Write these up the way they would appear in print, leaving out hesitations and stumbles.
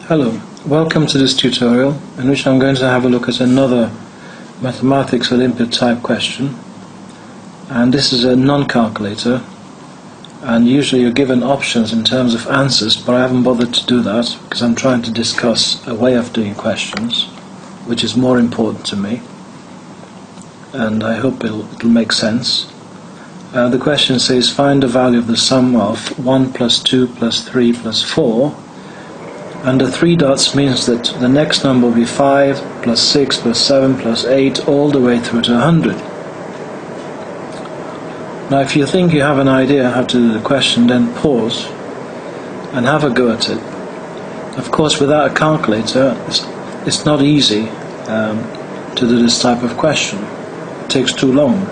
Hello, welcome to this tutorial in which I'm going to have a look at another Mathematics Olympiad type question, and this is a non-calculator, and usually you're given options in terms of answers, but I haven't bothered to do that because I'm trying to discuss a way of doing questions which is more important to me, and I hope it'll make sense. The question says find the value of the sum of 1 plus 2 plus 3 plus 4, and the 3 dots means that the next number will be 5 plus 6 plus 7 plus 8 all the way through to 100. Now if you think you have an idea how to do the question, then pause and have a go at it. Of course, without a calculator it's not easy to do this type of question. It takes too long.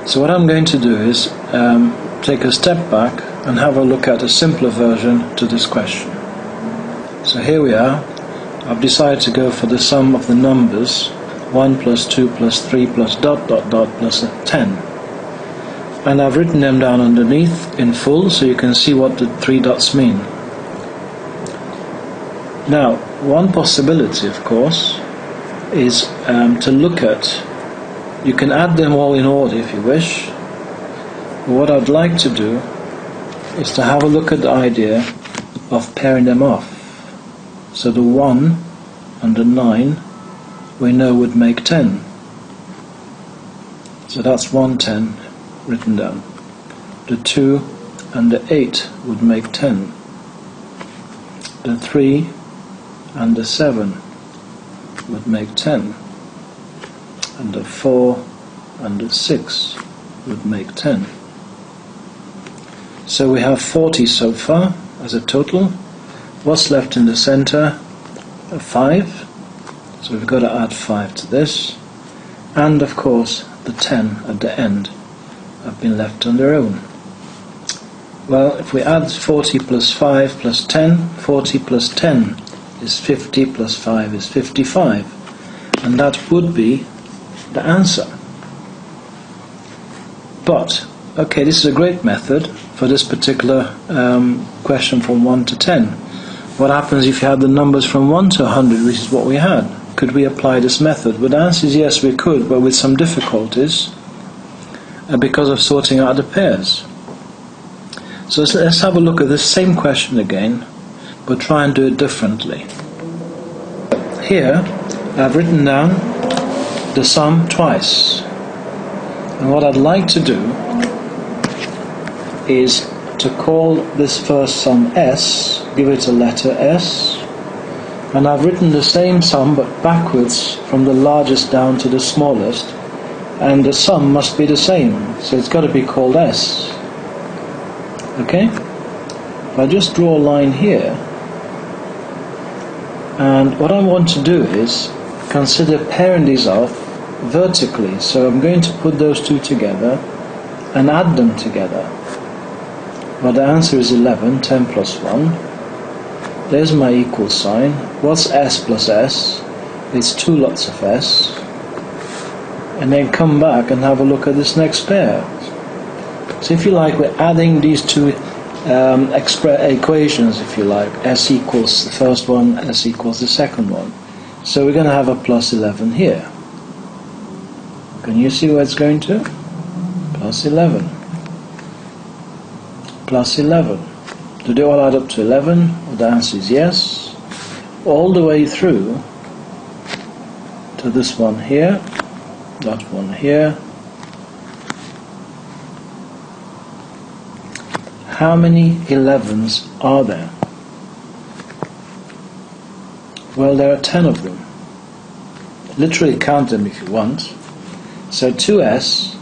So what I'm going to do is take a step back and have a look at a simpler version to this question. So here we are. I've decided to go for the sum of the numbers 1 plus 2 plus 3 plus dot dot dot plus 10. And I've written them down underneath in full so you can see what the 3 dots mean. Now, one possibility, of course, is to look at, you can add them all in order if you wish, but what I'd like to do is to have a look at the idea of pairing them off. So the 1 and the 9 we know would make 10. So that's 110 written down. The 2 and the 8 would make 10. The 3 and the 7 would make 10. And the 4 and the 6 would make 10. So we have 40 so far as a total. What's left in the center? 5. So we've got to add 5 to this. And of course the 10 at the end have been left on their own. Well, if we add 40 plus 5 plus 10, 40 plus 10 is 50 plus 5 is 55. And that would be the answer. But, okay, this is a great method for this particular question from 1 to 10. What happens if you had the numbers from 1 to 100, which is what we had? Could we apply this method? Well, the answer is yes, we could, but with some difficulties because of sorting out the pairs. So let's have a look at this same question again, but try and do it differently. Here, I've written down the sum twice. And what I'd like to do is to call this first sum S, give it a letter S, and I've written the same sum but backwards from the largest down to the smallest, and the sum must be the same, so it's got to be called S. Okay? If I just draw a line here, and what I want to do is consider pairing these off vertically, so I'm going to put those two together and add them together. Well, the answer is 11, 10 plus 1. There's my equal sign. What's S plus S? It's 2 lots of S. And then come back and have a look at this next pair. So if you like, we're adding these two equations, if you like. S equals the first one, S equals the second one. So we're going to have a plus 11 here. Can you see where it's going to? Plus 11. Plus 11. Do they all add up to 11? Well, the answer is yes. All the way through to this one here, that one here. How many 11s are there? Well, there are 10 of them. Literally count them if you want. So 2S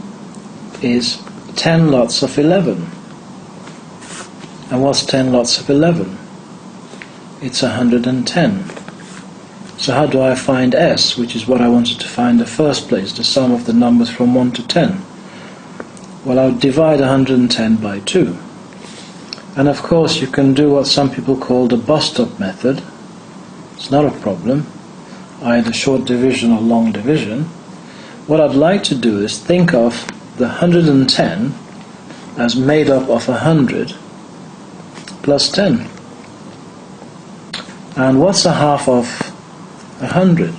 is 10 lots of 11. And what's 10 lots of 11? It's 110. So how do I find S, which is what I wanted to find in the first place, the sum of the numbers from 1 to 10? Well, I would divide 110 by 2. And of course you can do what some people call the bus-stop method. It's not a problem, either short division or long division. What I'd like to do is think of the 110 as made up of 100 plus 10. And what's a half of 100?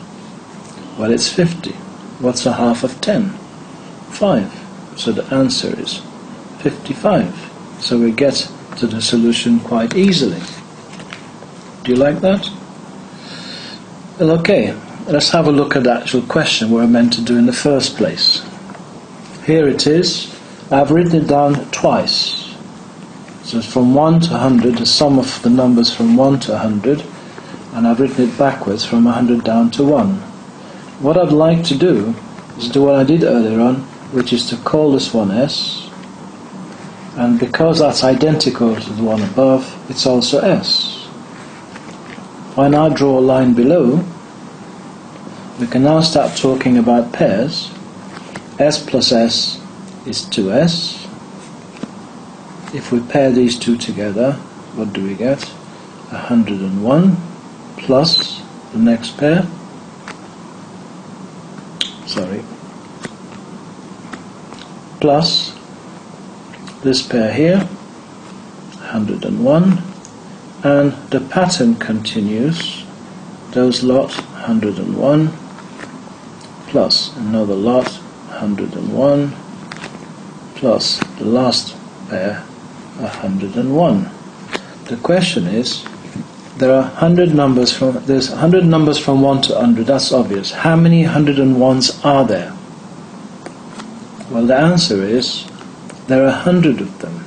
Well, it's 50. What's a half of 10? 5. So the answer is 55. So we get to the solution quite easily. Do you like that? Well, okay, let's have a look at the actual question we're meant to do in the first place. Here it is. I've written it down twice. So it's from 1 to 100, the sum of the numbers from 1 to 100, and I've written it backwards from 100 down to 1. What I'd like to do is do what I did earlier on, which is to call this one S, and because that's identical to the one above, it's also S. If I now draw a line below, we can now start talking about pairs. S plus S is 2S. If we pair these two together, what do we get? 101 plus the next pair. Plus this pair here, 101, and the pattern continues. Those lot 101 plus another lot 101 plus the last pair 101. The question is, there's 100 numbers from 1 to 100, that's obvious. How many 101s are there? Well, the answer is there are 100 of them.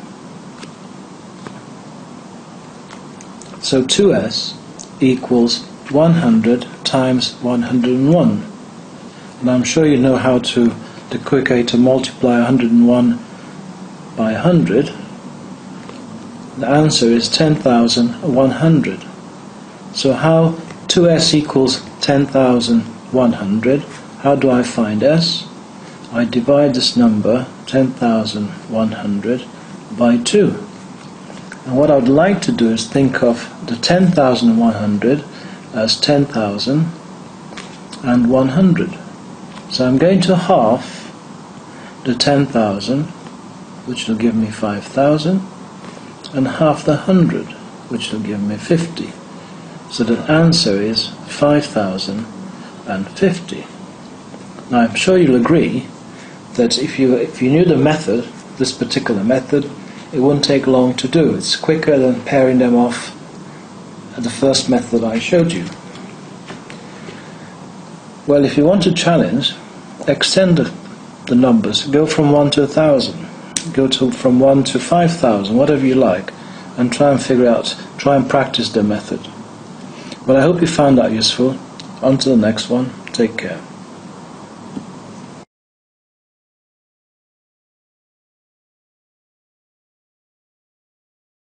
So 2S equals 100 times 101. And I'm sure you know how to, the quick way to multiply 101 by 100. The answer is 10,100. So how 2S equals 10,100? How do I find S? I divide this number, 10,100, by 2. And what I would like to do is think of the 10,100 as 10,100. So I'm going to half the 10,000, which will give me 5,000, and half the 100, which will give me 50. So the answer is 5,050. Now I'm sure you'll agree that if you knew the method, this particular method, it wouldn't take long to do. It's quicker than pairing them off at the first method I showed you. Well, if you want to challenge, extend the numbers. Go from 1 to 1,000. Go from 1 to 5,000, whatever you like, and try and practice the method. Well, I hope you found that useful. On to the next one. Take care.